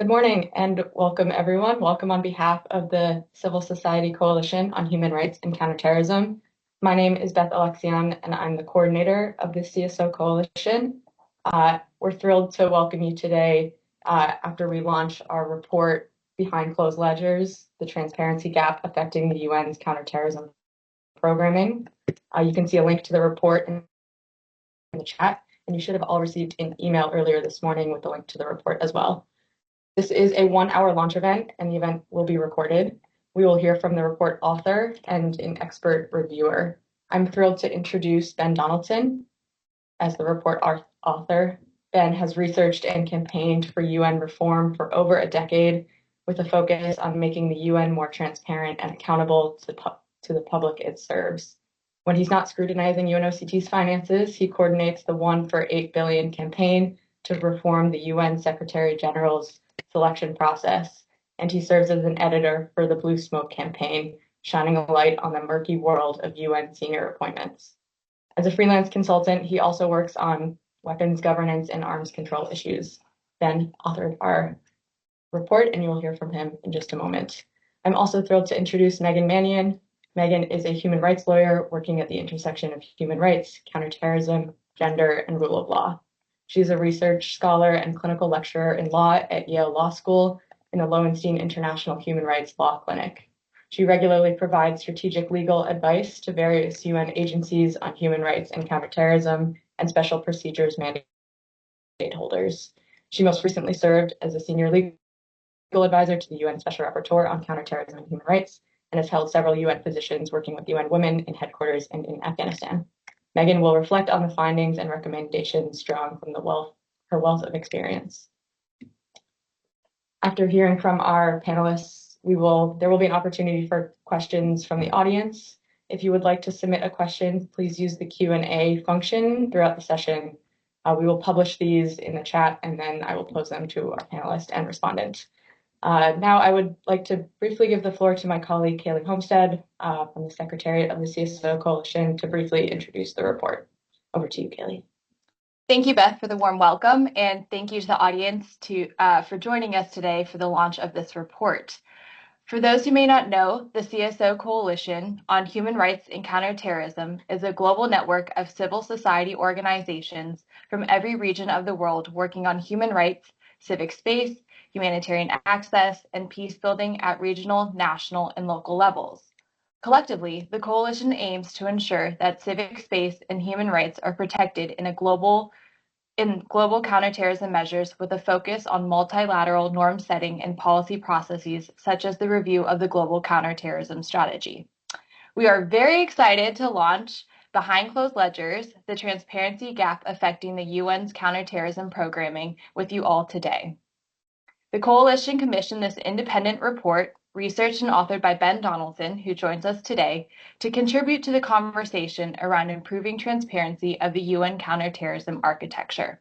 Good morning and welcome everyone. Welcome on behalf of the Civil Society Coalition on Human Rights and Counterterrorism. My name is Beth Alexian and I'm the coordinator of the CSO Coalition. We're thrilled to welcome you today after we launch our report Behind Closed Ledgers, the Transparency Gap Affecting the UN's Counterterrorism Programming. You can see a link to the report in the chat, and you should have all received an email earlier this morning with the link to the report as well. This is a 1-hour launch event, and the event will be recorded. We will hear from the report author and an expert reviewer. I'm thrilled to introduce Ben Donaldson as the report author. Ben has researched and campaigned for UN reform for over a decade, with a focus on making the UN more transparent and accountable to the public it serves. When he's not scrutinizing UNOCT's finances, he coordinates the One for 8 Billion campaign to reform the UN Secretary General's selection process, and he serves as an editor for the Blue Smoke campaign, shining a light on the murky world of UN senior appointments. As a freelance consultant, he also works on weapons governance and arms control issues. Ben authored our report, and you will hear from him in just a moment. I'm also thrilled to introduce Megan Manion. Megan is a human rights lawyer working at the intersection of human rights, counterterrorism, gender, and rule of law. She's a research scholar and clinical lecturer in law at Yale Law School in the Lowenstein International Human Rights Law Clinic. She regularly provides strategic legal advice to various UN agencies on human rights and counterterrorism and special procedures mandate holders. She most recently served as a senior legal advisor to the UN Special Rapporteur on Counterterrorism and Human Rights and has held several UN positions working with UN Women in headquarters and in Afghanistan. Megan will reflect on the findings and recommendations drawn from her wealth of experience. After hearing from our panelists, there will be an opportunity for questions from the audience. If you would like to submit a question, please use the Q&A function throughout the session. We will publish these in the chat, and then I will pose them to our panelists and respondents. Now I would like to briefly give the floor to my colleague, Kaylee Homestead, from the Secretariat of the CSO Coalition to briefly introduce the report. Over to you, Kaylee. Thank you, Beth, for the warm welcome, and thank you to the audience for joining us today for the launch of this report. For those who may not know, the CSO Coalition on Human Rights and Counterterrorism is a global network of civil society organizations from every region of the world working on human rights, civic space, humanitarian access, and peace building at regional, national, and local levels. Collectively, the coalition aims to ensure that civic space and human rights are protected in global counterterrorism measures with a focus on multilateral norm setting and policy processes such as the review of the global counterterrorism strategy. We are very excited to launch Behind Closed Ledgers, the transparency gap affecting the UN's counterterrorism programming with you all today. The coalition commissioned this independent report, researched and authored by Ben Donaldson, who joins us today, to contribute to the conversation around improving transparency of the UN counterterrorism architecture.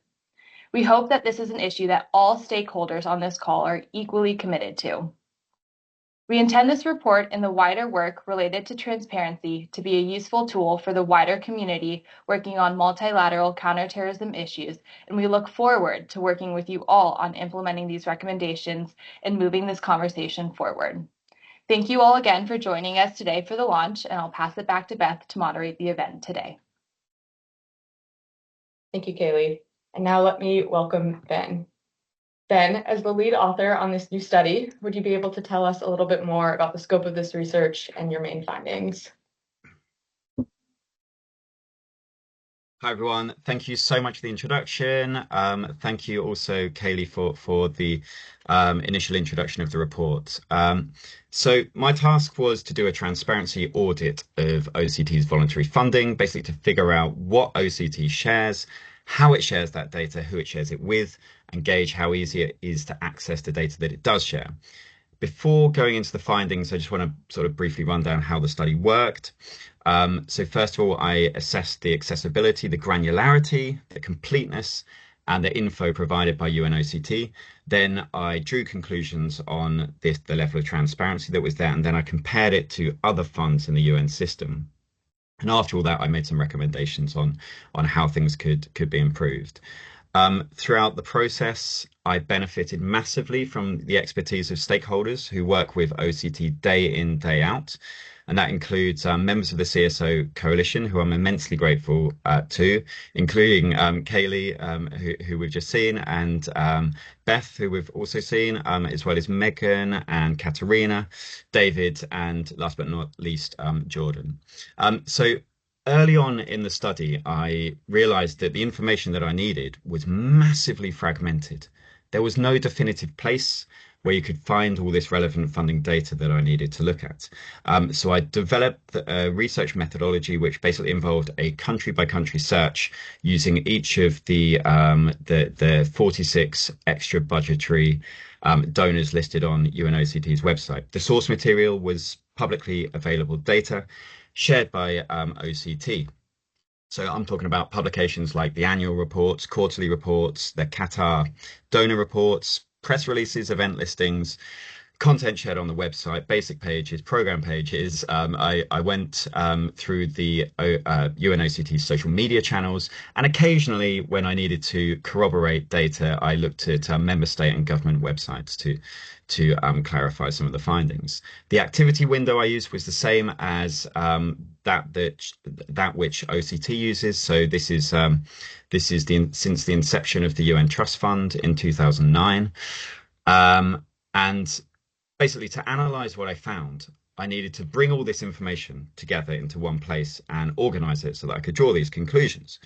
We hope that this is an issue that all stakeholders on this call are equally committed to. We intend this report and the wider work related to transparency to be a useful tool for the wider community working on multilateral counterterrorism issues, and we look forward to working with you all on implementing these recommendations and moving this conversation forward. Thank you all again for joining us today for the launch, and I'll pass it back to Beth to moderate the event today. Thank you, Kaylee. And now let me welcome Ben. Ben, as the lead author on this new study, would you be able to tell us a little bit more about the scope of this research and your main findings? Hi, everyone. Thank you so much for the introduction. Thank you also, Kaylee, for the initial introduction of the report. So my task was to do a transparency audit of OCT's voluntary funding, basically to figure out what OCT shares, how it shares that data, who it shares it with, and gauge how easy it is to access the data that it does share. Before going into the findings, I just want to sort of briefly run down how the study worked. So first of all, I assessed the accessibility, the granularity, the completeness, and the info provided by UNOCT. Then I drew conclusions on the level of transparency that was there, and then I compared it to other funds in the UN system. And after all that, I made some recommendations on how things could be improved. Throughout the process, I benefited massively from the expertise of stakeholders who work with OCT day in, day out. And that includes members of the CSO Coalition, who I'm immensely grateful to, including Kaylee, who we've just seen, and Beth, who we've also seen, as well as Megan and Katerina, David, and last but not least, Jordan. So early on in the study, I realized that the information that I needed was massively fragmented. There was no definitive place where you could find all this relevant funding data that I needed to look at. So I developed a research methodology which basically involved a country by country search using each of the 46 extra budgetary donors listed on UNOCT's website. The source material was publicly available data shared by OCT. So I'm talking about publications like the annual reports, quarterly reports, the Qatar donor reports, press releases, event listings, content shared on the website, basic pages, program pages. I went through the UNOCT social media channels, and occasionally when I needed to corroborate data, I looked at member state and government websites to clarify some of the findings. The activity window I used was the same as that which OCT uses. So this is since the inception of the UN Trust Fund in 2009, and basically to analyze what I found, I needed to bring all this information together into one place and organize it so that I could draw these conclusions.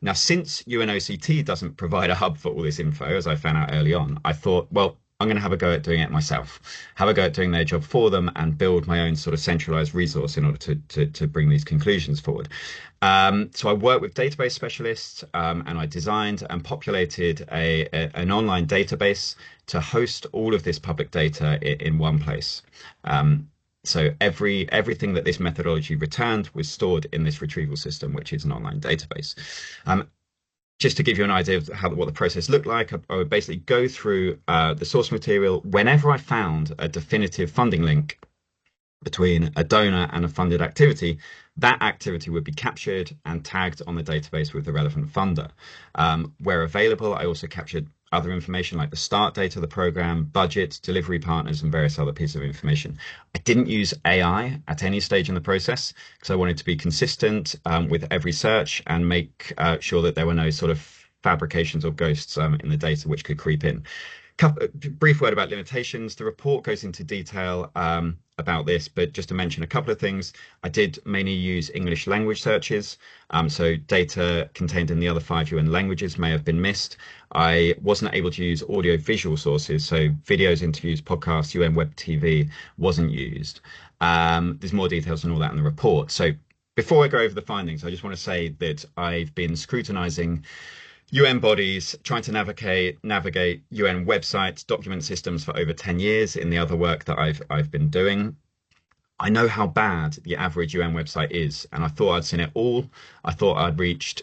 Now, since UNOCT doesn't provide a hub for all this info, as I found out early on, I thought, well, I'm going to have a go at doing it myself, have a go at doing their job for them, and build my own sort of centralized resource in order to bring these conclusions forward. So I worked with database specialists, and I designed and populated an online database to host all of this public data in one place. So everything that this methodology returned was stored in this retrieval system, which is an online database. Just to give you an idea of what the process looked like, I would basically go through the source material. Whenever I found a definitive funding link between a donor and a funded activity, that activity would be captured and tagged on the database with the relevant funder. Where available, I also captured other information like the start date of the program, budget, delivery partners, and various other pieces of information. I didn't use AI at any stage in the process because I wanted to be consistent with every search and make sure that there were no sort of fabrications or ghosts in the data which could creep in. Brief word about limitations. The report goes into detail about this, but just to mention a couple of things, I did mainly use English language searches. So data contained in the other 5 UN languages may have been missed. I wasn't able to use audio visual sources. So videos, interviews, podcasts, UN web TV wasn't used. There's more details on all that in the report. So before I go over the findings, I just want to say that I've been scrutinizing UN bodies, trying to navigate UN websites, document systems for over 10 years in the other work that I've been doing. I know how bad the average UN website is, and I thought I'd seen it all. I thought I'd reached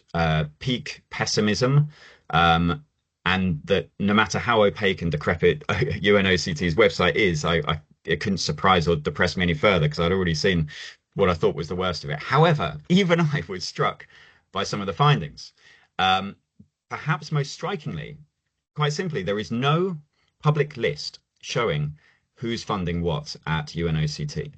peak pessimism, and that no matter how opaque and decrepit UNOCT's website is, it couldn't surprise or depress me any further because I'd already seen what I thought was the worst of it. However, even I was struck by some of the findings. Perhaps most strikingly, quite simply, there is no public list showing who's funding what at UNOCT.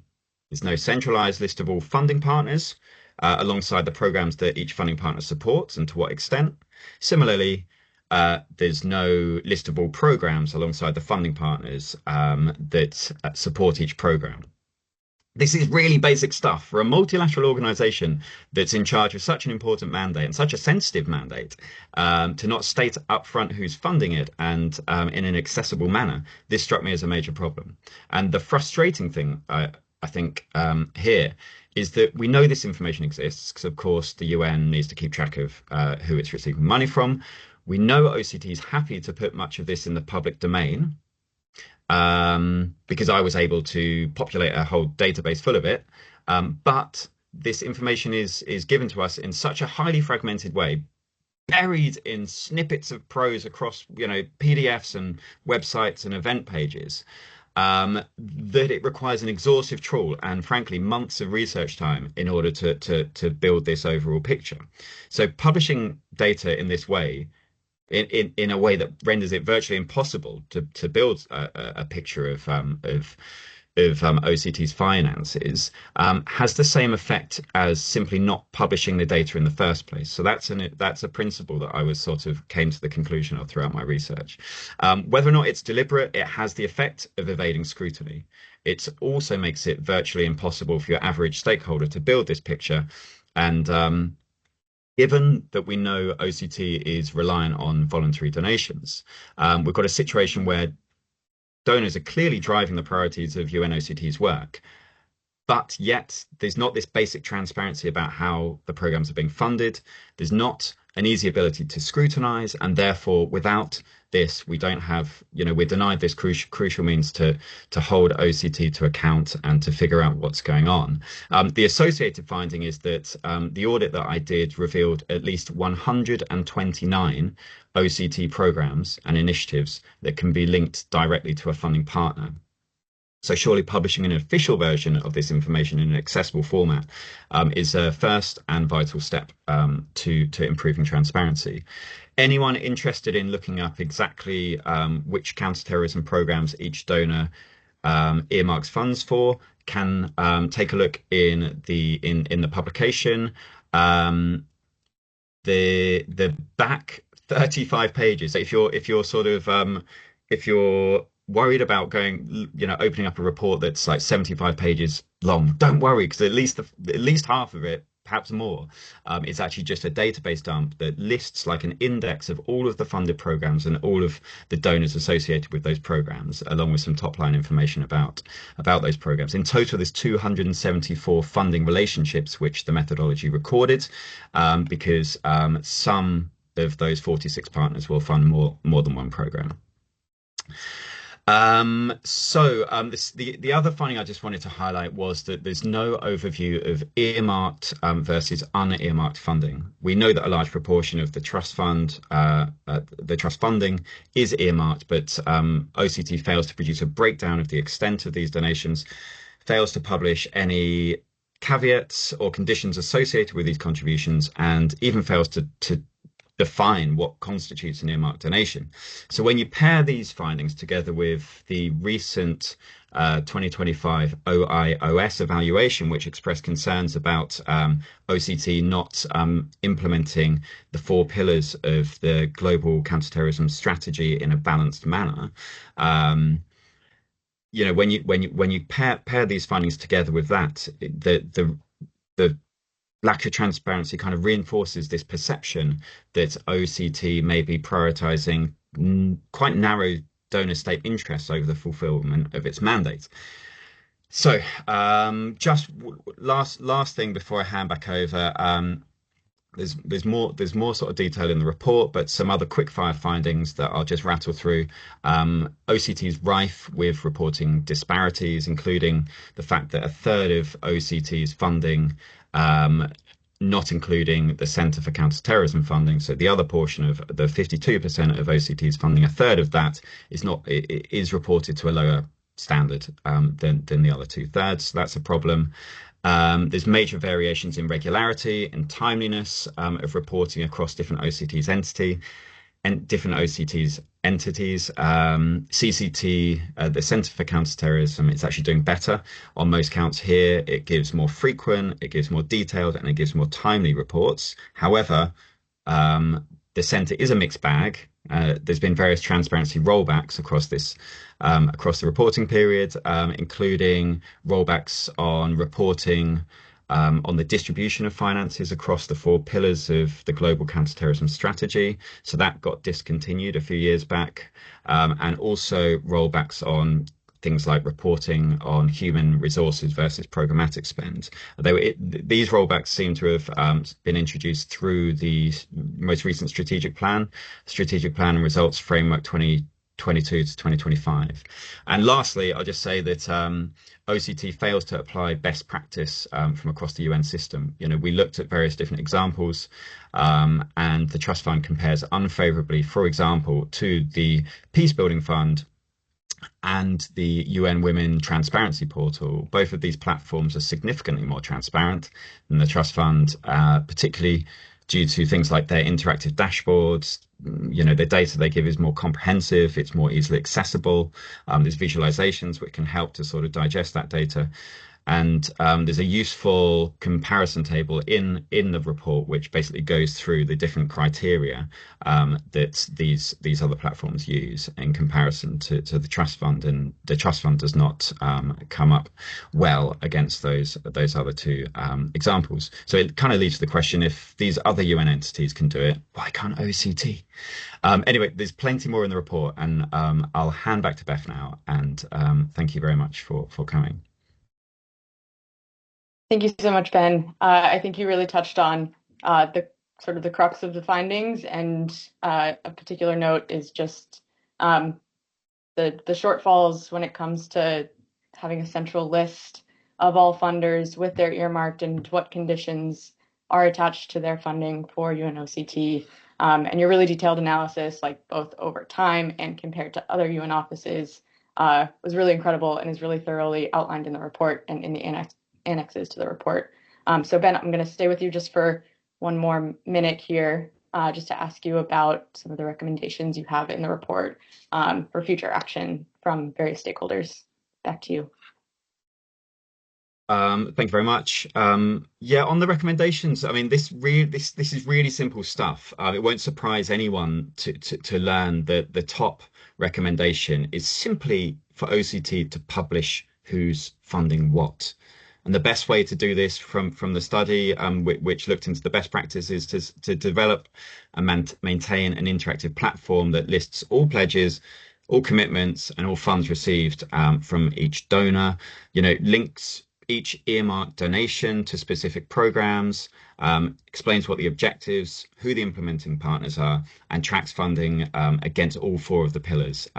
There's no centralized list of all funding partners alongside the programs that each funding partner supports and to what extent. Similarly, there's no list of all programs alongside the funding partners that support each program. This is really basic stuff for a multilateral organization that's in charge of such an important mandate and such a sensitive mandate, to not state upfront who's funding it and in an accessible manner. This struck me as a major problem. And the frustrating thing, I think, here is that we know this information exists because, of course, the UN needs to keep track of who it's receiving money from. We know OCT is happy to put much of this in the public domain, because I was able to populate a whole database full of it. But this information is given to us in such a highly fragmented way, buried in snippets of prose across, PDFs and websites and event pages, that it requires an exhaustive trawl and, frankly, months of research time in order to build this overall picture. So publishing data in this way in a way that renders it virtually impossible to build a picture of OCT's finances, has the same effect as simply not publishing the data in the first place. So that's a principle that I was sort of came to the conclusion of throughout my research. Whether or not it's deliberate, it has the effect of evading scrutiny. It also makes it virtually impossible for your average stakeholder to build this picture. And given that we know OCT is reliant on voluntary donations, we've got a situation where donors are clearly driving the priorities of UNOCT's work, but yet there's not this basic transparency about how the programs are being funded. There's not an easy ability to scrutinize, and therefore without this, we don't have, we're denied this crucial means to hold OCT to account and to figure out what's going on. The associated finding is that the audit that I did revealed at least 129 OCT programs and initiatives that can be linked directly to a funding partner. So surely publishing an official version of this information in an accessible format is a first and vital step to improving transparency. Anyone interested in looking up exactly which counterterrorism programs each donor earmarks funds for can take a look in the publication. The back 35 pages. If you're worried about opening up a report that's like 75 pages long, don't worry, because at least half of it, perhaps more, is actually just a database dump that lists like an index of all of the funded programs and all of the donors associated with those programs, along with some top line information about those programs. In total, there's 274 funding relationships which the methodology recorded, because some of those 46 partners will fund more than one program. The other finding I just wanted to highlight was that there's no overview of earmarked versus unearmarked funding. We know that a large proportion of the trust funding is earmarked, but OCT fails to produce a breakdown of the extent of these donations, fails to publish any caveats or conditions associated with these contributions, and even fails to define what constitutes an earmarked donation. So when you pair these findings together with the recent 2025 OIOS evaluation, which expressed concerns about OCT not implementing the 4 pillars of the global counterterrorism strategy in a balanced manner, when you pair these findings together with that, the lack of transparency kind of reinforces this perception that OCT may be prioritizing quite narrow donor state interests over the fulfillment of its mandate. So just last thing before I hand back over, there's more sort of detail in the report, but some other quickfire findings that I'll just rattle through. OCT is rife with reporting disparities, including the fact that a third of OCT's funding, not including the Center for Counter-Terrorism funding, so the other portion of the 52% of OCT's funding, a third of that is reported to a lower standard than the other 2/3. So that's a problem. There's major variations in regularity and timeliness of reporting across different OCT's entities. CCT, the Center for Counter-Terrorism, it's actually doing better on most counts here. It gives more frequent, it gives more detailed, and it gives more timely reports. However, the Center is a mixed bag. There's been various transparency rollbacks across the reporting period, including rollbacks on reporting on the distribution of finances across the 4 pillars of the global counterterrorism strategy. So that got discontinued a few years back, and also rollbacks on things like reporting on human resources versus programmatic spend. These rollbacks seem to have been introduced through the most recent strategic plan and results framework 2022 to 2025. And lastly, I'll just say that OCT fails to apply best practice from across the UN system. We looked at various different examples, and the Trust Fund compares unfavorably, for example, to the Peacebuilding Fund and the UN Women Transparency Portal. Both of these platforms are significantly more transparent than the Trust Fund, particularly due to things like their interactive dashboards. The data they give is more comprehensive, it's more easily accessible. There's visualizations which can help to sort of digest that data. And there's a useful comparison table in the report, which basically goes through the different criteria that these other platforms use in comparison to the trust fund, and the trust fund does not come up well against those other two examples. So it kind of leads to the question: if these other UN entities can do it, why can't OCT? Anyway, there's plenty more in the report, and I'll hand back to Beth now. And thank you very much for coming. Thank you so much, Ben. I think you really touched on the sort of the crux of the findings, and a particular note is just the shortfalls when it comes to having a central list of all funders with their earmarked and what conditions are attached to their funding for UNOCT. And your really detailed analysis, like both over time and compared to other UN offices, was really incredible and is really thoroughly outlined in the report and in the annexes to the report. So Ben, I'm going to stay with you just for one more minute here, just to ask you about some of the recommendations you have in the report for future action from various stakeholders. Back to you. Thank you very much. Yeah, on the recommendations, I mean, this is really simple stuff. It won't surprise anyone to learn that the top recommendation is simply for OCT to publish who's funding what. And the best way to do this from the study, which looked into the best practices, to develop and maintain an interactive platform that lists all pledges, all commitments, and all funds received from each donor. Links each earmarked donation to specific programs, explains what the objectives, who the implementing partners are, and tracks funding against all four of the pillars,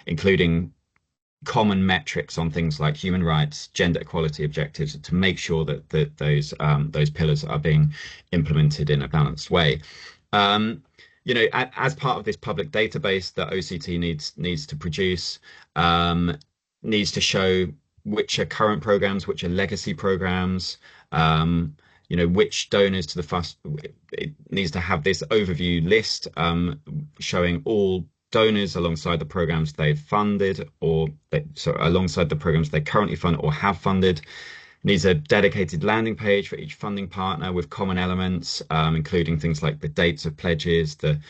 including common metrics on things like human rights, gender equality objectives, to make sure that those pillars are being implemented in a balanced way. As part of this public database that OCT needs to produce, needs to show which are current programs, which are legacy programs, which donors to the FUS. It needs to have this overview list showing all donors alongside the programs they've funded, alongside the programs they currently fund or have funded. It needs a dedicated landing page for each funding partner with common elements, including things like the dates of pledges, the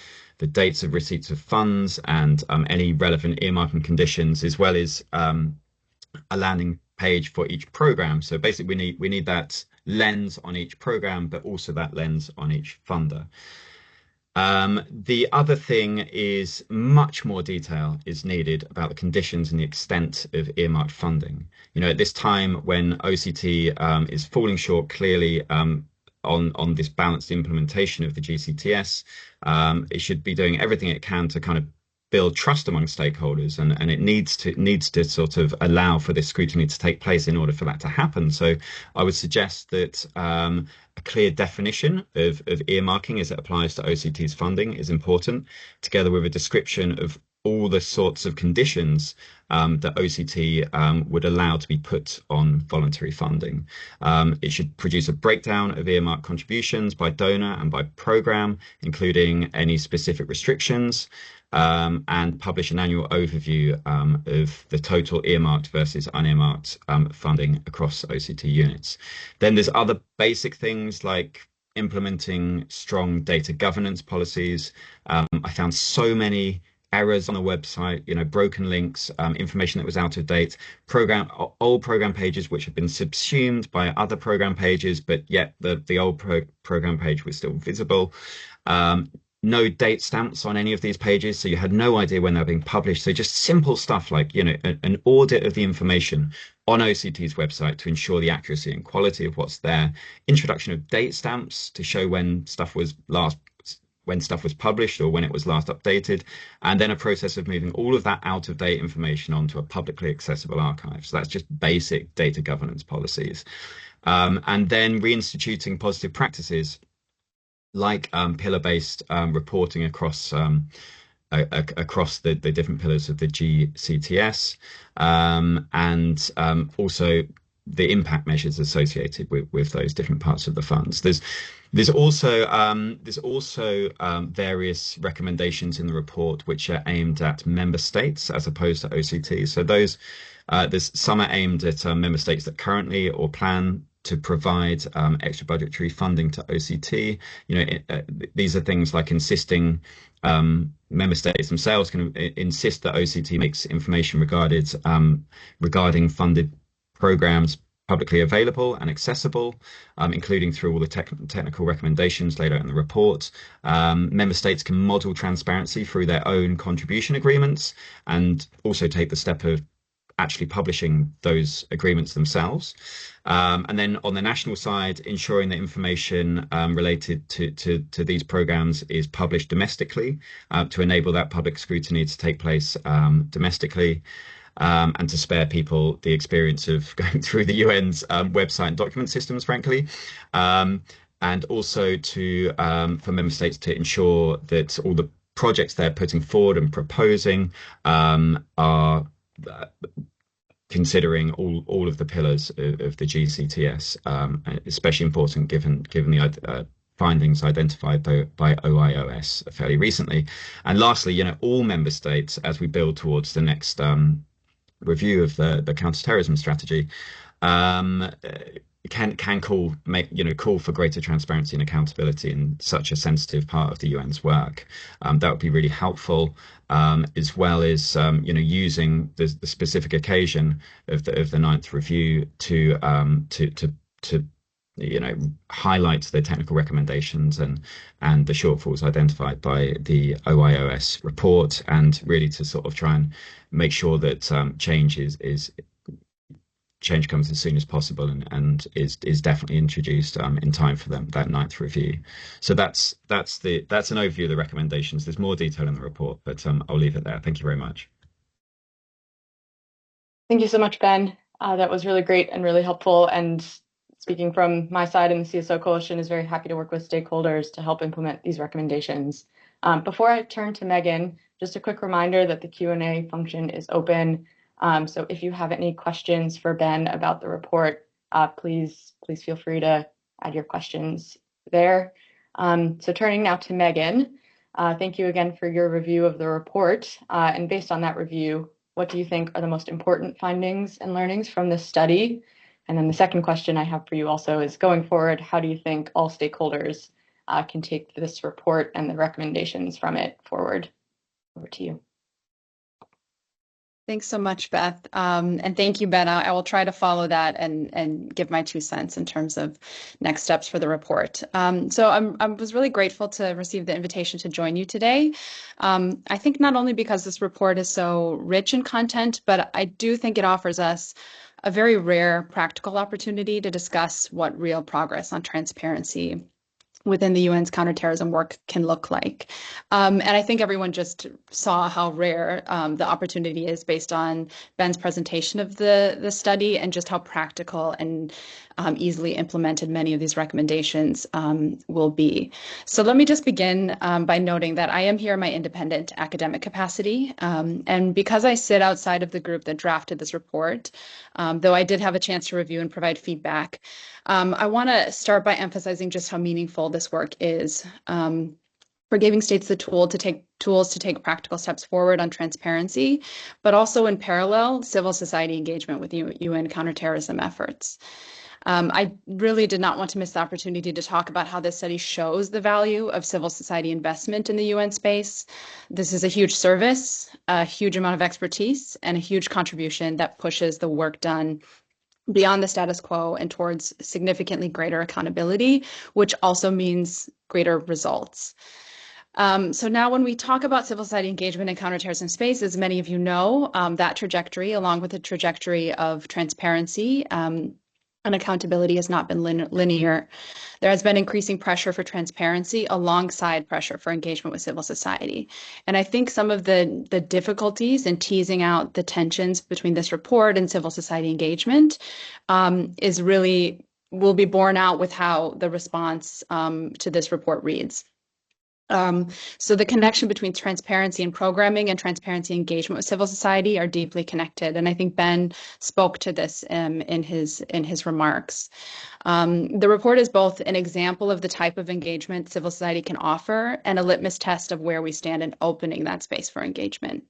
dates of receipts of funds, and any relevant earmarking conditions, as well as a landing page for each program. So basically, we need that lens on each program, but also that lens on each funder. The other thing is much more detail is needed about the conditions and the extent of earmarked funding. At this time when OCT is falling short clearly on this balanced implementation of the GCTS, it should be doing everything it can to kind of build trust among stakeholders, and it needs to sort of allow for this scrutiny to take place in order for that to happen. So I would suggest that a clear definition of earmarking as it applies to OCT's funding is important, together with a description of all the sorts of conditions that OCT would allow to be put on voluntary funding. It should produce a breakdown of earmarked contributions by donor and by program, including any specific restrictions, and publish an annual overview of the total earmarked versus unearmarked funding across OCT units. Then there's other basic things like implementing strong data governance policies. I found so many errors on the website, broken links, information that was out of date, old program pages which have been subsumed by other program pages, but yet the old program page was still visible. No date stamps on any of these pages, so you had no idea when they're being published. So just simple stuff like, an audit of the information on OCT's website to ensure the accuracy and quality of what's there. Introduction of date stamps to show when stuff was published or when it was last updated, and then a process of moving all of that out-of-date information onto a publicly accessible archive. So that's just basic data governance policies. And then reinstituting positive practices like pillar-based reporting across the different pillars of the GCTS, and also the impact measures associated with those different parts of the funds. There's also various recommendations in the report which are aimed at member states as opposed to OCT. So there's some are aimed at member states that currently or plan to provide extra budgetary funding to OCT. These are things like insisting member states themselves can insist that OCT makes information regarding funded programs publicly available and accessible, including through all the technical recommendations laid out in the report. Member states can model transparency through their own contribution agreements and also take the step of actually publishing those agreements themselves. And then on the national side, ensuring that information related to these programs is published domestically to enable that public scrutiny to take place domestically. And to spare people the experience of going through the UN's website and document systems, frankly. And also for member states to ensure that all the projects they're putting forward and proposing are considering all of the pillars of the GCTS, especially important given the findings identified by OIOS fairly recently. And lastly, all member states, as we build towards the next review of the counterterrorism strategy, can call for greater transparency and accountability in such a sensitive part of the UN's work. That would be really helpful, as well as using the specific occasion of the ninth review to highlight the technical recommendations and the shortfalls identified by the OIOS report, and really to sort of try and make sure that change comes as soon as possible and is definitely introduced in time for that ninth review. So that's an overview of the recommendations. There's more detail in the report, but I'll leave it there. Thank you very much. Thank you so much, Ben. That was really great and really helpful. And speaking from my side, and the CSO Coalition is very happy to work with stakeholders to help implement these recommendations. Before I turn to Megan, just a quick reminder that the Q&A function is open. So if you have any questions for Ben about the report, please feel free to add your questions there. So turning now to Megan, thank you again for your review of the report. And based on that review, what do you think are the most important findings and learnings from this study? And then the second question I have for you also is, going forward, how do you think all stakeholders can take this report and the recommendations from it forward? Over to you. Thanks so much, Beth. And thank you, Ben. I will try to follow that and give my 2 cents in terms of next steps for the report. So I was really grateful to receive the invitation to join you today. I think not only because this report is so rich in content, but I do think it offers us a very rare practical opportunity to discuss what real progress on transparency within the UN's counterterrorism work can look like. And I think everyone just saw how rare the opportunity is based on Ben's presentation of the study, and just how practical and easily implemented many of these recommendations will be. So let me just begin by noting that I am here in my independent academic capacity. And because I sit outside of the group that drafted this report, though I did have a chance to review and provide feedback, I want to start by emphasizing just how meaningful this work is for giving states the tools to take practical steps forward on transparency, but also in parallel, civil society engagement with UN counterterrorism efforts. I really did not want to miss the opportunity to talk about how this study shows the value of civil society investment in the UN space. This is a huge service, a huge amount of expertise, and a huge contribution that pushes the work done beyond the status quo and towards significantly greater accountability, which also means greater results. So now when we talk about civil society engagement in counterterrorism space, as many of you know, that trajectory, along with the trajectory of transparency and accountability, has not been linear. There has been increasing pressure for transparency alongside pressure for engagement with civil society. And I think some of the difficulties in teasing out the tensions between this report and civil society engagement will be borne out with how the response to this report reads. So the connection between transparency and programming and transparency engagement with civil society are deeply connected. And I think Ben spoke to this in his remarks. The report is both an example of the type of engagement civil society can offer and a litmus test of where we stand in opening that space for engagement.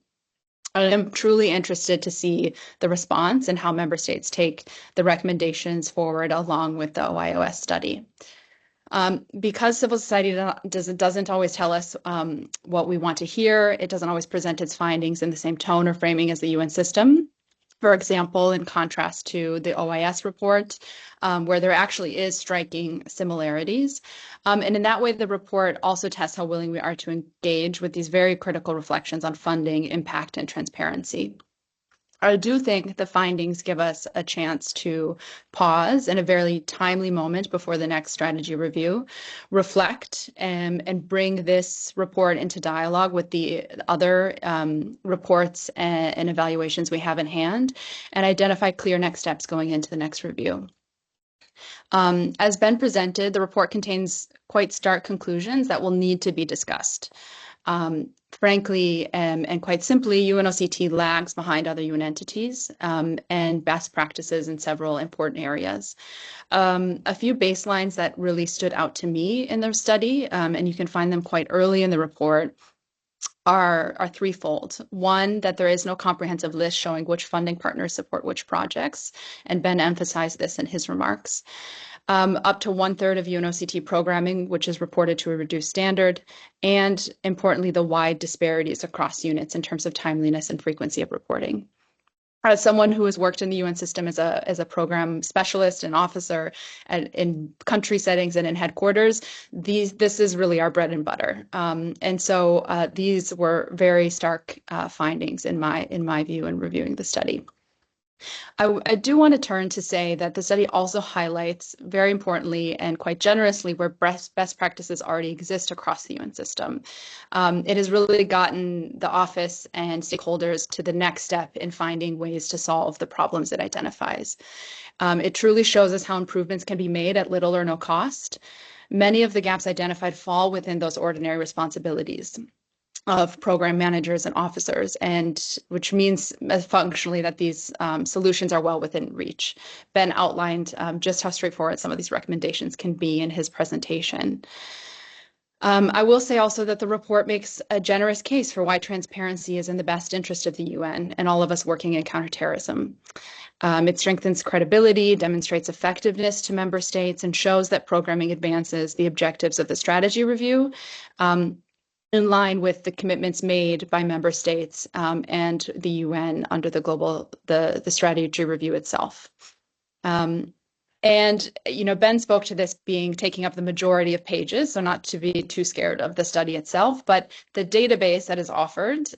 I am truly interested to see the response and how member states take the recommendations forward along with the OIOS study. Because civil society doesn't always tell us what we want to hear, it doesn't always present its findings in the same tone or framing as the UN system. For example, in contrast to the OIS report, where there actually is striking similarities. And in that way, the report also tests how willing we are to engage with these very critical reflections on funding, impact, and transparency. I do think the findings give us a chance to pause in a very timely moment before the next strategy review, reflect and bring this report into dialogue with the other reports and evaluations we have in hand, and identify clear next steps going into the next review. As Ben presented, the report contains quite stark conclusions that will need to be discussed. Frankly, and quite simply, UNOCT lags behind other UN entities and best practices in several important areas. A few baselines that really stood out to me in the study, and you can find them quite early in the report, are threefold. One, that there is no comprehensive list showing which funding partners support which projects, and Ben emphasized this in his remarks. Up to 1/3 of UNOCT programming, which is reported to a reduced standard, and importantly, the wide disparities across units in terms of timeliness and frequency of reporting. As someone who has worked in the UN system as a program specialist and officer in country settings and in headquarters, this is really our bread and butter. And so these were very stark findings in my view in reviewing the study. I do want to turn to say that the study also highlights, very importantly and quite generously, where best practices already exist across the UN system. It has really gotten the office and stakeholders to the next step in finding ways to solve the problems it identifies. It truly shows us how improvements can be made at little or no cost. Many of the gaps identified fall within those ordinary responsibilities of program managers and officers, and which means functionally that these solutions are well within reach. Ben outlined just how straightforward some of these recommendations can be in his presentation. I will say also that the report makes a generous case for why transparency is in the best interest of the UN and all of us working in counterterrorism. It strengthens credibility, demonstrates effectiveness to member states, and shows that programming advances the objectives of the strategy review in line with the commitments made by member states and the UN under the strategy review itself. And Ben spoke to this taking up the majority of pages, so not to be too scared of the study itself, but the database that is offered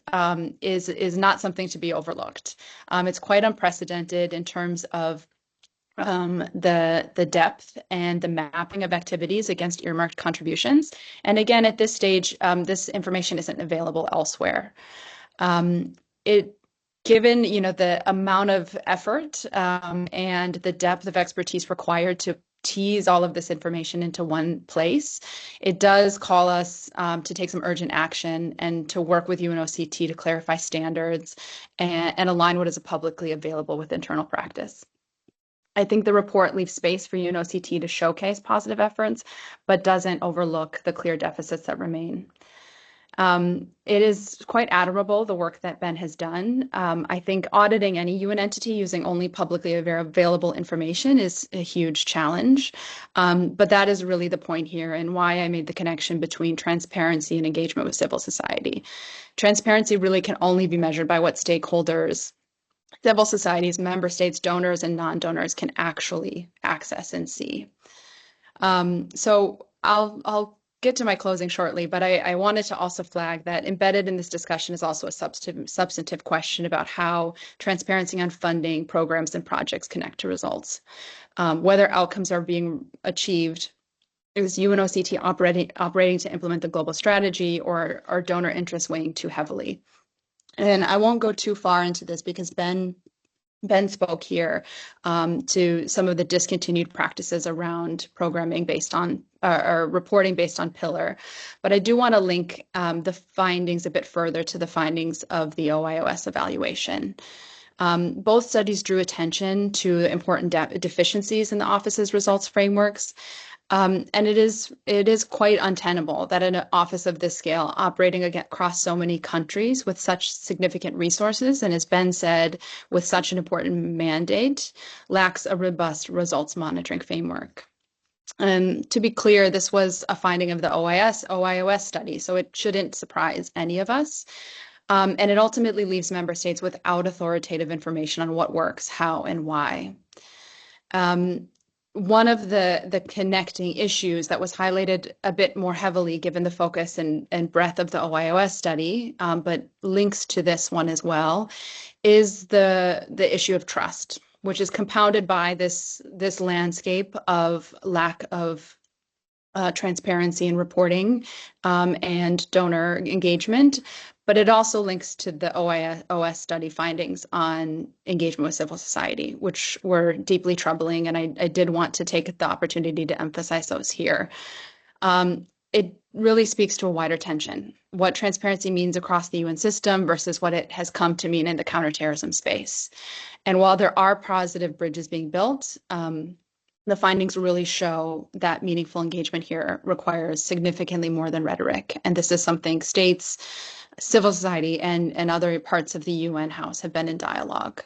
is not something to be overlooked. It's quite unprecedented in terms of the depth and the mapping of activities against earmarked contributions. And again, at this stage, this information isn't available elsewhere. Given the amount of effort and the depth of expertise required to tease all of this information into one place, it does call us to take some urgent action and to work with UNOCT to clarify standards and align what is publicly available with internal practice. I think the report leaves space for UNOCT to showcase positive efforts, but doesn't overlook the clear deficits that remain. It is quite admirable, the work that Ben has done. I think auditing any UN entity using only publicly available information is a huge challenge. But that is really the point here and why I made the connection between transparency and engagement with civil society. Transparency really can only be measured by what stakeholders, civil societies, member states, donors, and non-donors can actually access and see. So I'll get to my closing shortly, but I wanted to also flag that embedded in this discussion is also a substantive question about how transparency on funding, programs, and projects connect to results. Whether outcomes are being achieved is UNOCT operating to implement the global strategy, or are donor interests weighing too heavily? And I won't go too far into this because Ben spoke here to some of the discontinued practices around programming based on or reporting based on pillar. But I do want to link the findings a bit further to the findings of the OIOS evaluation. Both studies drew attention to important deficiencies in the office's results frameworks. And it is quite untenable that an office of this scale, operating across so many countries with such significant resources, and as Ben said, with such an important mandate, lacks a robust results monitoring framework. To be clear, this was a finding of the OIOS study, so it shouldn't surprise any of us. And it ultimately leaves member states without authoritative information on what works, how, and why. One of the connecting issues that was highlighted a bit more heavily given the focus and breadth of the OIOS study, but links to this one as well, is the issue of trust, which is compounded by this landscape of lack of transparency in reporting and donor engagement. But it also links to the OIOS study findings on engagement with civil society, which were deeply troubling. And I did want to take the opportunity to emphasize those here. It really speaks to a wider tension, what transparency means across the UN system versus what it has come to mean in the counterterrorism space. And while there are positive bridges being built, the findings really show that meaningful engagement here requires significantly more than rhetoric. And this is something states, civil society, and other parts of the UN House have been in dialogue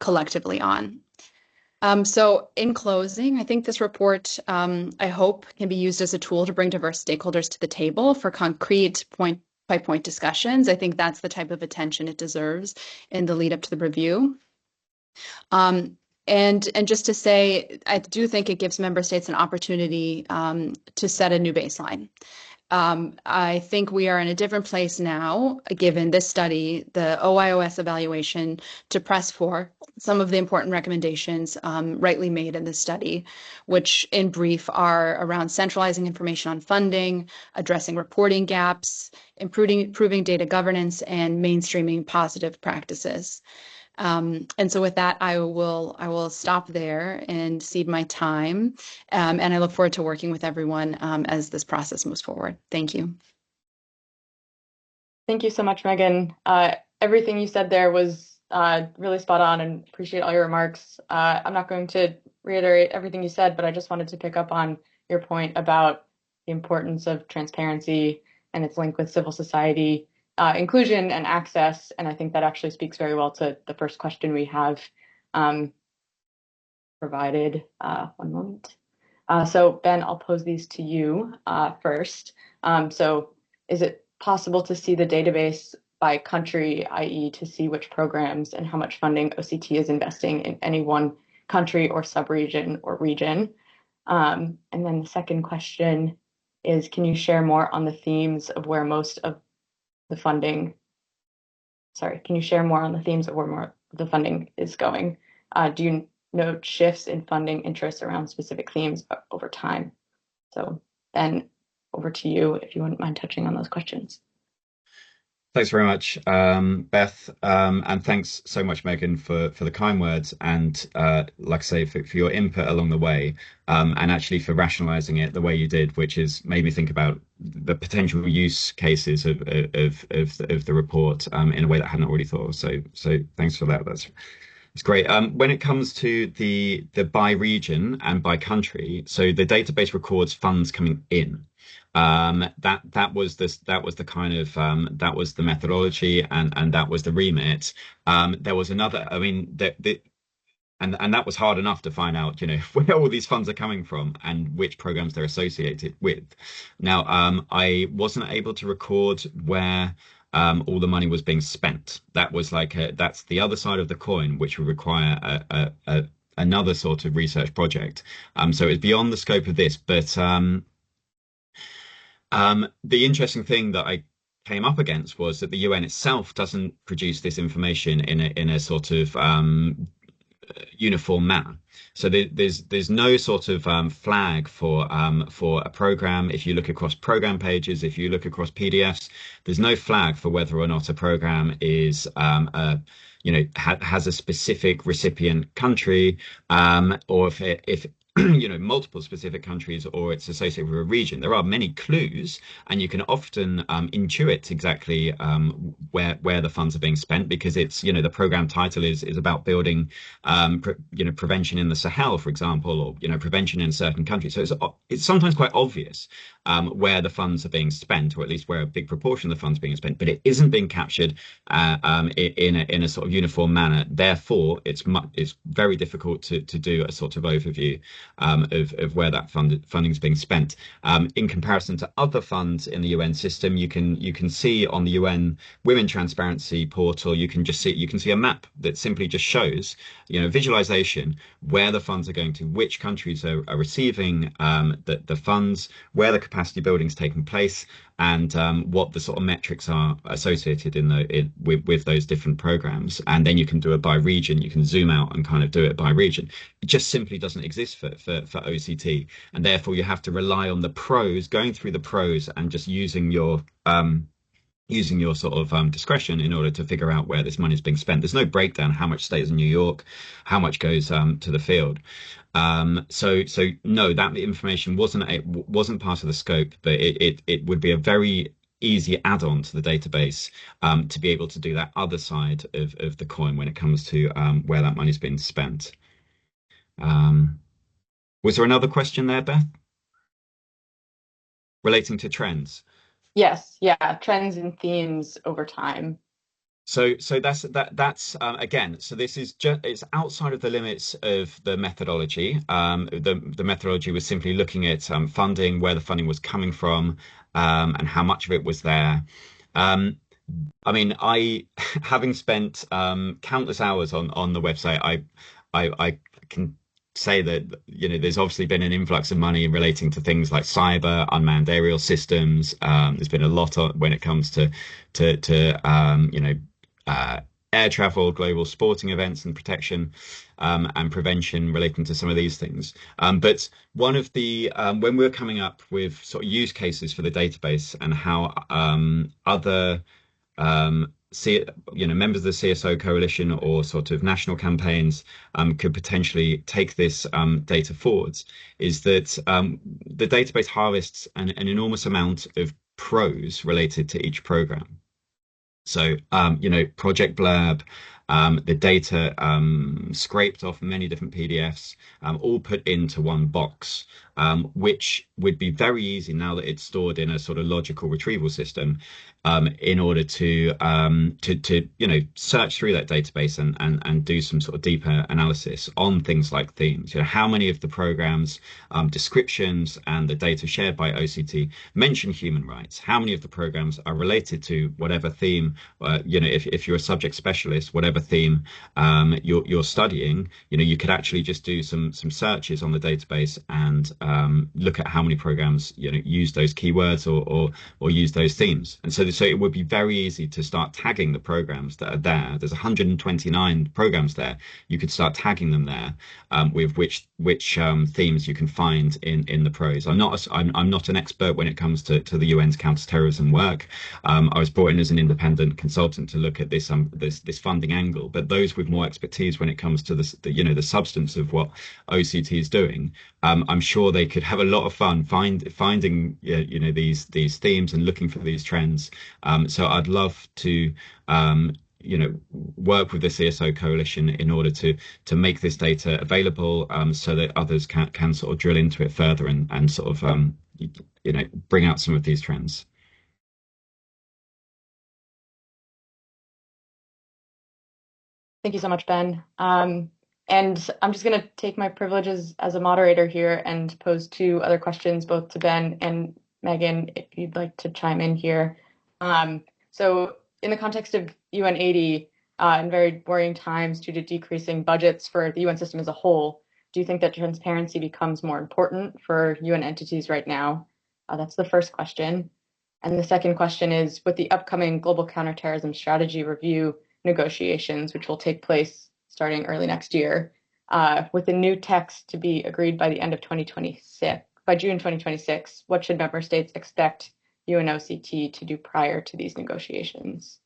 collectively on. So in closing, I think this report, I hope, can be used as a tool to bring diverse stakeholders to the table for concrete point-by-point discussions. I think that's the type of attention it deserves in the lead up to the review. And just to say, I do think it gives member states an opportunity to set a new baseline. I think we are in a different place now, given this study, the OIOS evaluation, to press for some of the important recommendations rightly made in this study, which in brief are around centralizing information on funding, addressing reporting gaps, improving data governance, and mainstreaming positive practices. And so with that, I will stop there and cede my time. And I look forward to working with everyone as this process moves forward. Thank you. Thank you so much, Megan. Everything you said there was really spot on, and appreciate all your remarks. I'm not going to reiterate everything you said, but I just wanted to pick up on your point about the importance of transparency and its link with civil society. Inclusion and access, and I think that actually speaks very well to the first question we have provided. One moment. So Ben, I'll pose these to you first. So is it possible to see the database by country, i.e. to see which programs and how much funding OCT is investing in any one country or subregion or region? And then the second question is, can you share more on the themes of where most of the funding, can you share more on the themes of where more of the funding is going? Do you note shifts in funding interests around specific themes over time? So Ben, over to you if you wouldn't mind touching on those questions. Thanks very much, Beth, and thanks so much, Megan, for the kind words and, like I say, for your input along the way, and actually for rationalising it the way you did, which is made me think about the potential use cases of the report in a way that I hadn't already thought of. So thanks for that. That's great. When it comes to the by region and by country, so the database records funds coming in. That was the kind of that was the methodology and that was the remit. There was another, I mean, and that was hard enough to find out, where all these funds are coming from and which programs they're associated with. Now, I wasn't able to record where all the money was being spent. That was that's the other side of the coin, which would require another sort of research project. So it's beyond the scope of this, but the interesting thing that I came up against was that the UN itself doesn't produce this information in a sort of uniform manner. So there's no sort of flag for a program. If you look across program pages, if you look across PDFs, there's no flag for whether or not a program is has a specific recipient country, or if multiple specific countries or it's associated with a region. There are many clues, and you can often intuit exactly where the funds are being spent, because it's, the program title is about building prevention in the Sahel, for example, or prevention in a certain country. So it's sometimes quite obvious where the funds are being spent, or at least where a big proportion of the funds are being spent, but it isn't being captured in a sort of uniform manner. Therefore, it's very difficult to do a sort of overview of where that funding is being spent. In comparison to other funds in the UN system, you can see on the UN Women Transparency portal, you can see a map that simply just shows, visualization, where the funds are going to, which countries are receiving the funds, where the capacity building is taking place, and what the sort of metrics are associated with those different programs. And then you can do it by region. You can zoom out and kind of do it by region. It just simply doesn't exist for OCT, and therefore you have to rely on the pros, going through the pros, and just using your sort of discretion in order to figure out where this money is being spent. There's no breakdown how much stays in New York, how much goes to the field. So no, that information wasn't part of the scope, but it would be a very easy add-on to the database to be able to do that other side of the coin when it comes to where that money's been spent. Was there another question there, Beth? Relating to trends? Yes, yeah, trends and themes over time. So that's again. So this is just, it's outside of the limits of the methodology. The methodology was simply looking at funding, where the funding was coming from, and how much of it was there. I mean, having spent countless hours on the website, I can say that there's obviously been an influx of money relating to things like cyber, unmanned aerial systems. There's been a lot when it comes to air travel, global sporting events, and protection and prevention relating to some of these things. But one of the when we're coming up with sort of use cases for the database and how other members of the CSO Coalition or sort of national campaigns could potentially take this data forwards, is that the database harvests an enormous amount of pros related to each program. So, Project Blurb, the data scraped off many different PDFs, all put into one box, which would be very easy now that it's stored in a sort of logical retrieval system, in order to search through that database and do some sort of deeper analysis on things like themes. How many of the programs, descriptions, and the data shared by OCT mention human rights? How many of the programs are related to whatever theme? If you're a subject specialist, whatever theme you're studying, you could actually just do some searches on the database and look at how many programs use those keywords or use those themes. And so it would be very easy to start tagging the programs that are there. There's 129 programs there. You could start tagging them there with which themes you can find in the pros. I'm not an expert when it comes to the UN's counter-terrorism work. I was brought in as an independent consultant to look at this funding angle, but those with more expertise when it comes to the substance of what OCT is doing, I'm sure they could have a lot of fun finding these themes and looking for these trends. So I'd love to work with the CSO Coalition in order to make this data available, so that others can sort of drill into it further and sort of bring out some of these trends. Thank you so much, Ben. And I'm just going to take my privileges as a moderator here and pose two other questions, both to Ben and Megan, if you'd like to chime in here. So in the context of UN 80, in very worrying times due to decreasing budgets for the UN system as a whole, do you think that transparency becomes more important for UN entities right now? That's the first question. And the second question is, with the upcoming Global Counterterrorism Strategy Review negotiations, which will take place starting early next year, with the new text to be agreed by the end of 2026, by June 2026, what should member states expect UNOCT to do prior to these negotiations?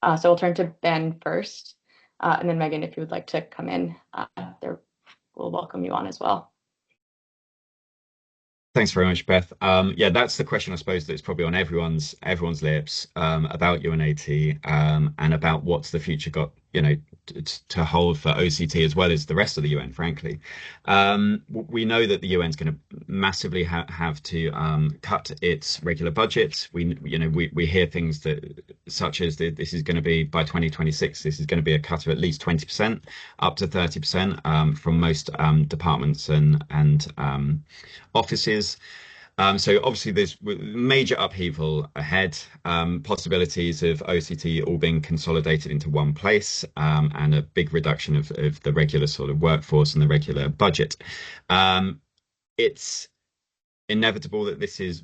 So we'll turn to Ben first, and then Megan, if you would like to come in, we'll welcome you on as well. Thanks very much, Beth. Yeah, that's the question I suppose that's probably on everyone's lips about UNAT and about what's the future got, to hold for OCT as well as the rest of the UN, frankly. We know that the UN is going to massively have to cut its regular budget. We hear things such as this is going to be by 2026. This is going to be a cut of at least 20%, up to 30% from most departments and offices. So obviously there's major upheaval ahead, possibilities of OCT all being consolidated into one place, and a big reduction of the regular sort of workforce and the regular budget. It's inevitable that there's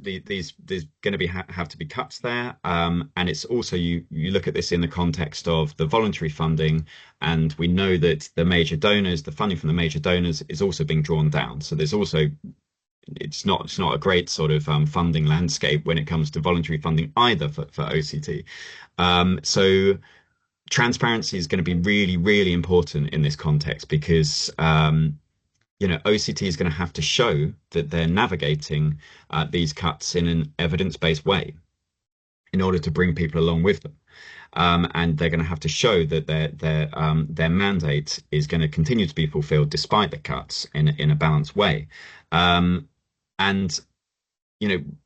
going to have to be cuts there, and it's also you look at this in the context of the voluntary funding, and we know that the funding from the major donors is also being drawn down. So there's also it's not a great sort of funding landscape when it comes to voluntary funding either for OCT. So transparency is going to be really, really important in this context because OCT is going to have to show that they're navigating these cuts in an evidence-based way in order to bring people along with them. And they're going to have to show that their mandate is going to continue to be fulfilled despite the cuts in a balanced way. And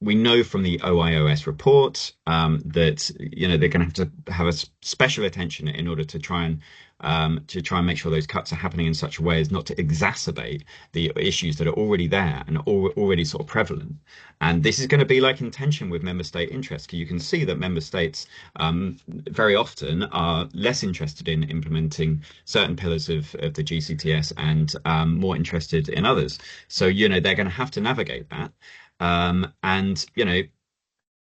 we know from the OIOS report that they're going to have a special attention in order to try and make sure those cuts are happening in such a way as not to exacerbate the issues that are already there and already sort of prevalent. And this is going to be like in tension with member state interests. You can see that member states very often are less interested in implementing certain pillars of the GCTS and more interested in others. So they're going to have to navigate that. And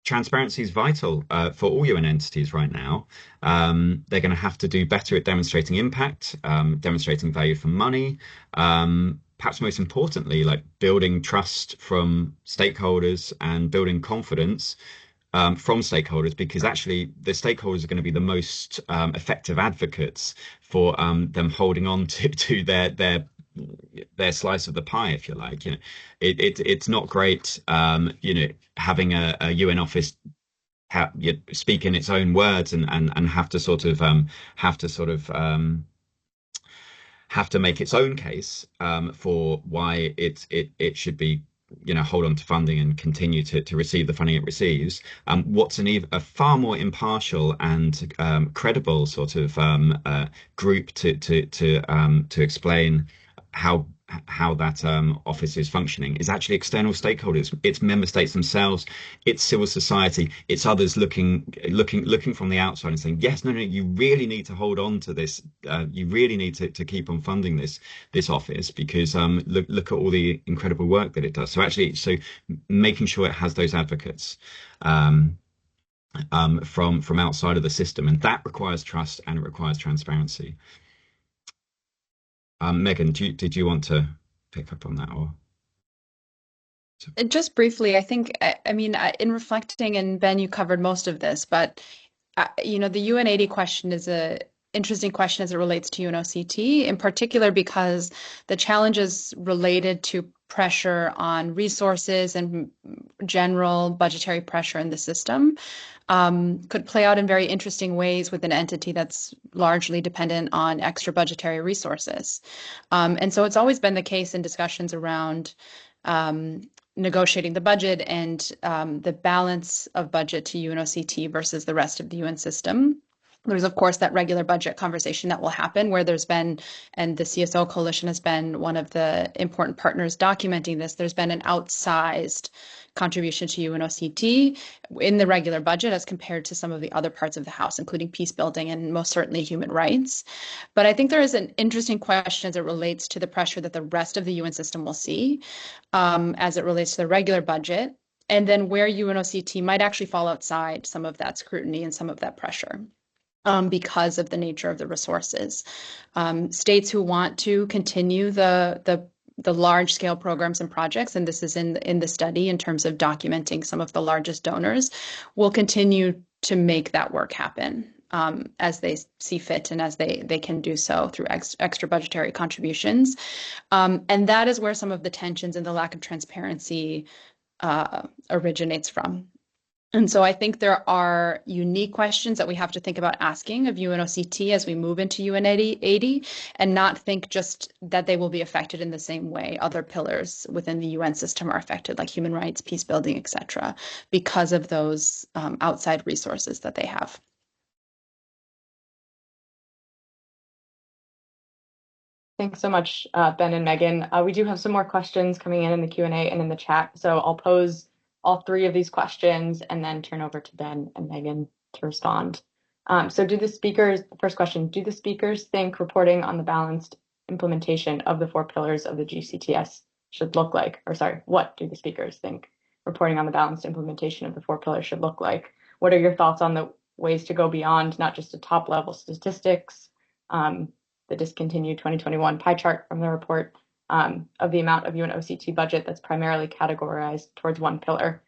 transparency is vital for all UN entities right now. They're going to have to do better at demonstrating impact, demonstrating value for money, perhaps most importantly, like building trust from stakeholders and building confidence from stakeholders, because actually the stakeholders are going to be the most effective advocates for them holding on to their slice of the pie, if you like. It's not great having a UN office speak in its own words and have to make its own case for why it should be hold on to funding and continue to receive the funding it receives. What's a far more impartial and credible sort of group to explain how that office is functioning is actually external stakeholders. It's member states themselves, it's civil society, it's others looking from the outside and saying, yes, no, you really need to hold on to this. You really need to keep on funding this office because look at all the incredible work that it does. So making sure it has those advocates from outside of the system, and that requires trust and it requires transparency. Megan, did you want to pick up on that or? Just briefly, I think, in reflecting, and Ben, you covered most of this, but, the UN80 question is an interesting question as it relates to UNOCT, in particular because the challenges related to pressure on resources and general budgetary pressure in the system could play out in very interesting ways with an entity that's largely dependent on extra budgetary resources. And so it's always been the case in discussions around negotiating the budget and the balance of budget to UNOCT versus the rest of the UN system. There's, of course, that regular budget conversation that will happen where there's been, and the CSO Coalition has been one of the important partners documenting this, there's been an outsized contribution to UNOCT in the regular budget as compared to some of the other parts of the House, including peace building and most certainly human rights. But I think there is an interesting question as it relates to the pressure that the rest of the UN system will see as it relates to the regular budget, and then where UNOCT might actually fall outside some of that scrutiny and some of that pressure. Because of the nature of the resources. States who want to continue the large-scale programs and projects, and this is in the study in terms of documenting some of the largest donors, will continue to make that work happen as they see fit and as they can do so through extra budgetary contributions. And that is where some of the tensions and the lack of transparency originates from. And so I think there are unique questions that we have to think about asking of UNOCT as we move into UN 80 and not think just that they will be affected in the same way other pillars within the UN system are affected, like human rights, peace building, etc., because of those outside resources that they have. Thanks so much, Ben and Megan. We do have some more questions coming in the Q&A and in the chat. So I'll pose all three of these questions and then turn over to Ben and Megan to respond. So first question, do the speakers think reporting on the balanced implementation of the 4 pillars of the GCTS should look like? Or sorry, what do the speakers think reporting on the balanced implementation of the 4 pillars should look like? What are your thoughts on the ways to go beyond not just the top level statistics, the discontinued 2021 pie chart from the report, of the amount of UNOCT budget that's primarily categorized towards one pillar,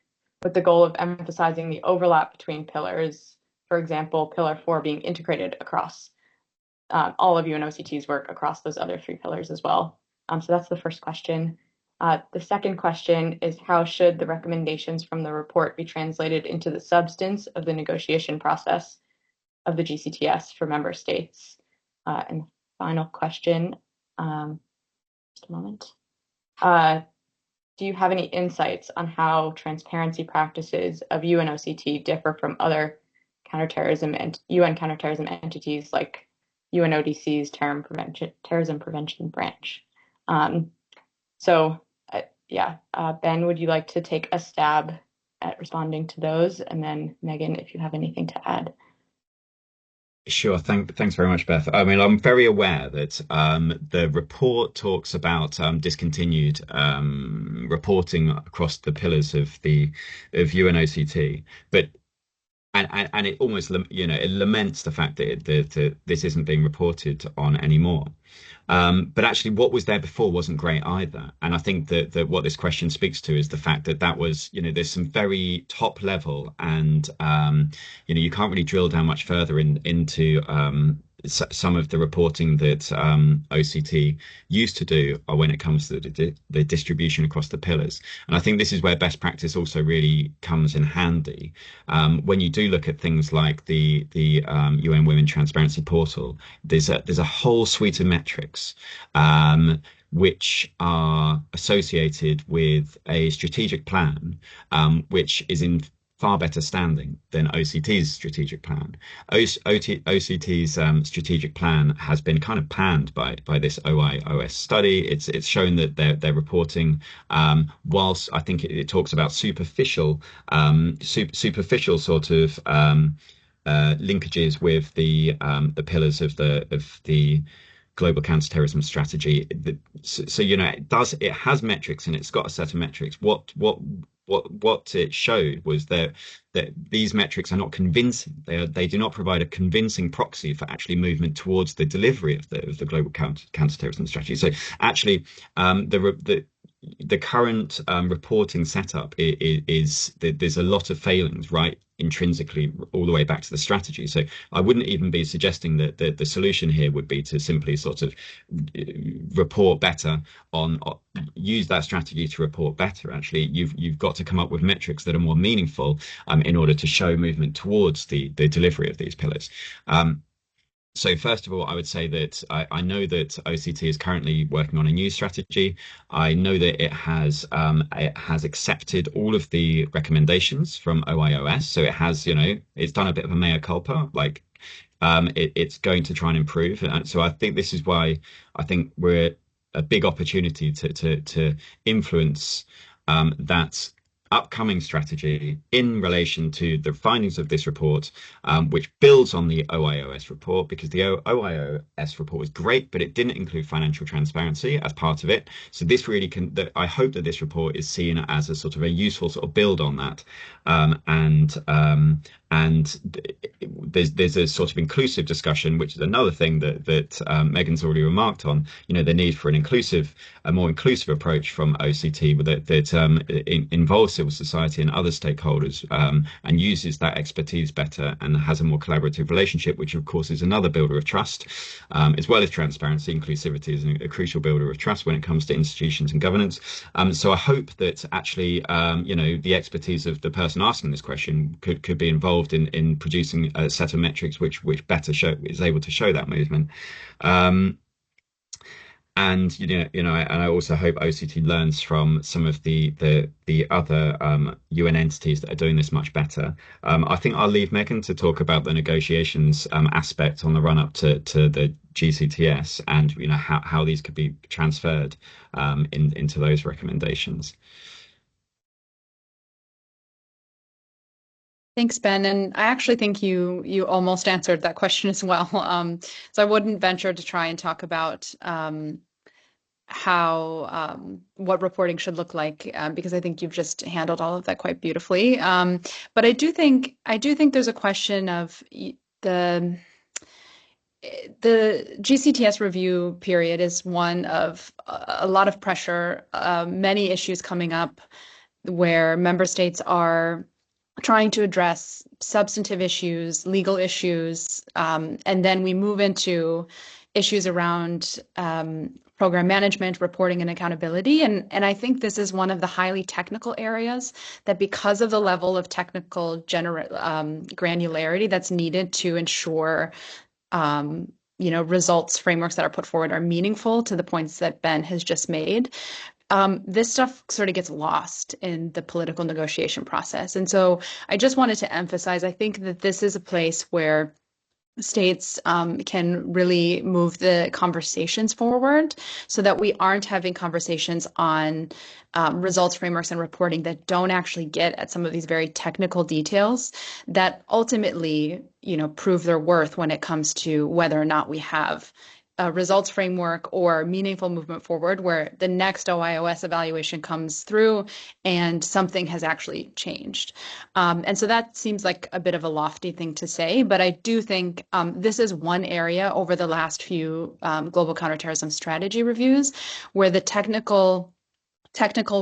with the goal of emphasizing the overlap between pillars, for example, Pillar 4 being integrated across all of UNOCT's work across those other 3 pillars as well. So that's the first question. The second question is, how should the recommendations from the report be translated into the substance of the negotiation process of the GCTS for member states? And final question, just a moment. Do you have any insights on how transparency practices of UNOCT differ from other counterterrorism and UN counterterrorism entities like UNODC's terrorism prevention branch? Ben, would you like to take a stab at responding to those? And then Megan, if you have anything to add. Sure. Thanks very much, Beth. I mean, I'm very aware that the report talks about discontinued reporting across the pillars of UNOCT, but and it almost it laments the fact that this isn't being reported on anymore. But actually, what was there before wasn't great either. And I think that what this question speaks to is the fact that was, there's some very top level and, you can't really drill down much further into some of the reporting that OCT used to do when it comes to the distribution across the pillars. And I think this is where best practice also really comes in handy. When you do look at things like the UN Women Transparency Portal, there's a whole suite of metrics which are associated with a strategic plan, which is in far better standing than OCT's strategic plan. OCT's strategic plan has been kind of panned by this OIOS study. It's shown that they're reporting, whilst I think it talks about superficial sort of linkages with the pillars of the global counterterrorism strategy. So it has metrics and it's got a set of metrics. What it showed was that these metrics are not convincing. They do not provide a convincing proxy for actually movement towards the delivery of the global counterterrorism strategy. So actually, the current reporting setup is that there's a lot of failings right intrinsically all the way back to the strategy. So I wouldn't even be suggesting that the solution here would be to simply sort of report better use that strategy to report better. Actually, you've got to come up with metrics that are more meaningful in order to show movement towards the delivery of these pillars. So first of all, I would say that I know that OCT is currently working on a new strategy. I know that it has accepted all of the recommendations from OIOS. So it has, it's done a bit of a mea culpa, like it's going to try and improve. And so I think this is why I think we're a big opportunity to influence that upcoming strategy in relation to the findings of this report, which builds on the OIOS report, because the OIOS report was great, but it didn't include financial transparency as part of it. So this really I hope that this report is seen as a sort of a useful sort of build on that. And there's a sort of inclusive discussion, which is another thing that Megan's already remarked on. The need for a more inclusive approach from OCT that involves civil society and other stakeholders, and uses that expertise better and has a more collaborative relationship, which of course is another builder of trust, as well as transparency. Inclusivity is a crucial builder of trust when it comes to institutions and governance. So I hope that actually, the expertise of the person asking this question could be involved in producing a set of metrics which better is able to show that movement. And I also hope OCT learns from some of the other UN entities that are doing this much better. I think I'll leave Megan to talk about the negotiations aspect on the run up to the GCTS, and how these could be transferred into those recommendations. Thanks, Ben. And I actually think you almost answered that question as well. So I wouldn't venture to try and talk about what reporting should look like, because I think you've just handled all of that quite beautifully. But I do think there's a question of the GCTS review period is one of a lot of pressure, many issues coming up where member states are trying to address substantive issues, legal issues, and then we move into issues around program management, reporting, and accountability. And I think this is one of the highly technical areas that, because of the level of technical granularity that's needed to ensure results frameworks that are put forward are meaningful to the points that Ben has just made. This stuff sort of gets lost in the political negotiation process. And so I just wanted to emphasize, I think that this is a place where states can really move the conversations forward so that we aren't having conversations on results frameworks and reporting that don't actually get at some of these very technical details that ultimately, prove their worth when it comes to whether or not we have a results framework or meaningful movement forward, where the next OIOS evaluation comes through and something has actually changed. And so that seems like a bit of a lofty thing to say, but I do think this is one area over the last few global counterterrorism strategy reviews where the technical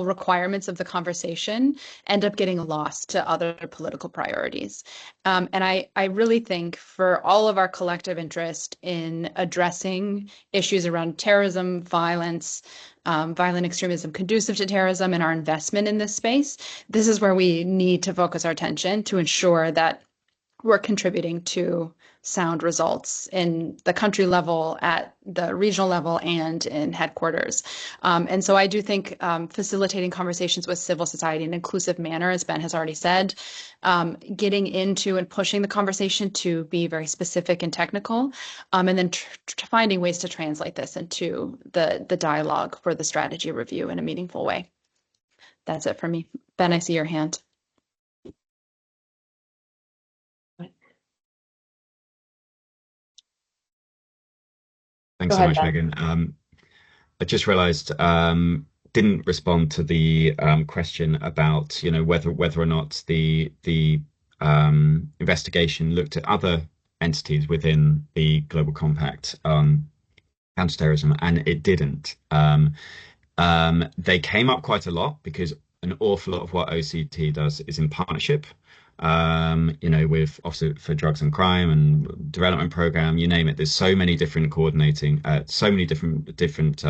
requirements of the conversation end up getting lost to other political priorities. And I really think for all of our collective interest in addressing issues around terrorism, violence, violent extremism conducive to terrorism, and our investment in this space, this is where we need to focus our attention to ensure that we're contributing to sound results in the country level, at the regional level, and in headquarters. And so I do think facilitating conversations with civil society in an inclusive manner, as Ben has already said, getting into and pushing the conversation to be very specific and technical, and then finding ways to translate this into the dialogue for the strategy review in a meaningful way. That's it for me. Ben, I see your hand. Thanks so much, Megan. I just realized didn't respond to the question about whether or not the investigation looked at other entities within the Global Compact on counterterrorism, and it didn't. They came up quite a lot because an awful lot of what OCT does is in partnership. With Office for Drugs and Crime and Development Program, you name it. There's so many different so many different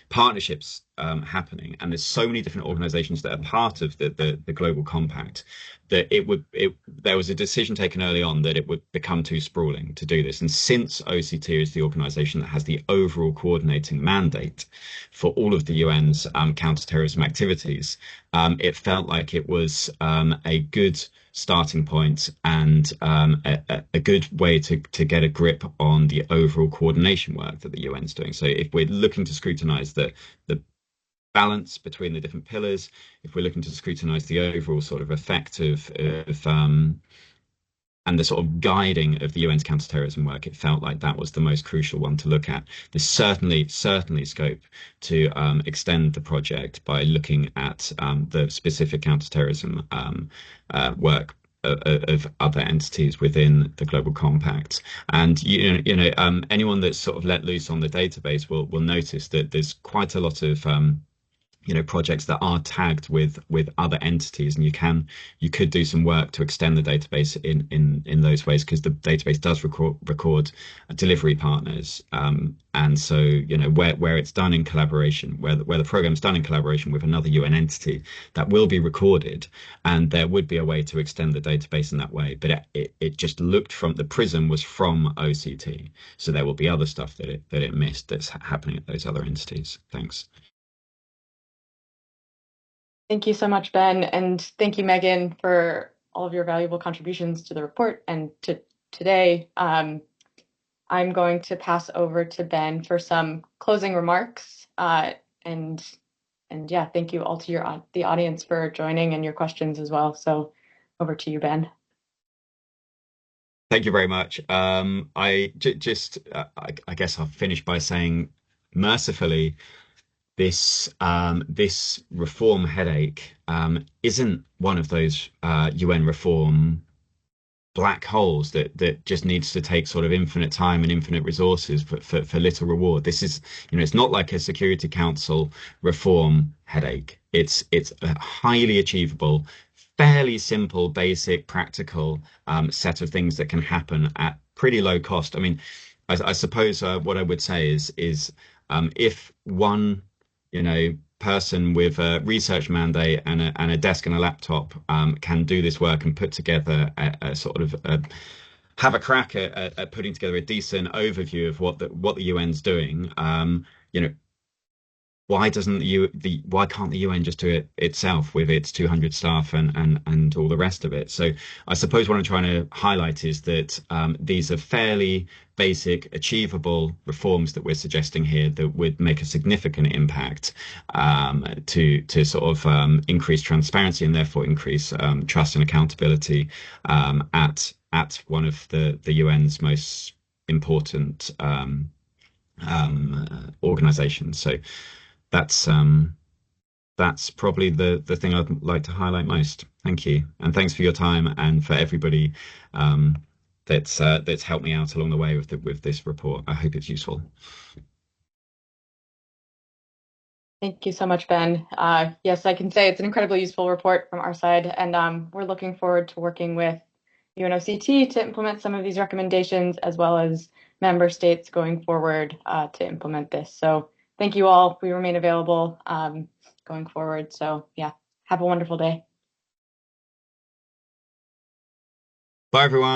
partnerships happening, and there's so many different organizations that are part of the Global Compact that there was a decision taken early on that it would become too sprawling to do this. And since OCT is the organization that has the overall coordinating mandate for all of the UN's counterterrorism activities, it felt like it was a good starting point and a good way to get a grip on the overall coordination work that the UN's doing. So if we're looking to scrutinize the balance between the different pillars, if we're looking to scrutinize the overall sort of effect of and the sort of guiding of the UN's counterterrorism work, it felt like that was the most crucial one to look at. There's certainly scope to extend the project by looking at the specific counterterrorism work of other entities within the Global Compact. And anyone that's sort of let loose on the database will notice that there's quite a lot of projects that are tagged with other entities, and you could do some work to extend the database in those ways, because the database does record delivery partners, and so where it's done in collaboration, where the program's done in collaboration with another UN entity, that will be recorded, and there would be a way to extend the database in that way. But it just looked from the prism was from OCT, so there will be other stuff that it missed that's happening at those other entities. Thanks. Thank you so much, Ben, and thank you, Megan, for all of your valuable contributions to the report and to today. I'm going to pass over to Ben for some closing remarks, and yeah, thank you all to the audience for joining and your questions as well. So over to you, Ben. Thank you very much. I guess I'll finish by saying, mercifully, this reform headache isn't one of those UN reform black holes that just needs to take sort of infinite time and infinite resources for little reward. This is, it's not like a Security Council reform headache. It's a highly achievable, fairly simple, basic, practical set of things that can happen at pretty low cost. I mean, I suppose what I would say is if one, person with a research mandate and a desk and a laptop can do this work and put together a sort of have a crack at putting together a decent overview of what the UN's doing. Why can't the UN just do it itself with its 200 staff and all the rest of it? So I suppose what I'm trying to highlight is that these are fairly basic, achievable reforms that we're suggesting here that would make a significant impact to sort of increase transparency and therefore increase trust and accountability at one of the UN's most important organizations. So that's probably the thing I'd like to highlight most. Thank you, and thanks for your time and for everybody that's helped me out along the way with this report. I hope it's useful. Thank you so much, Ben. Yes, I can say it's an incredibly useful report from our side, and we're looking forward to working with UNOCT to implement some of these recommendations, as well as member states going forward to implement this. So thank you all. We remain available going forward. So yeah, have a wonderful day. Bye, everyone.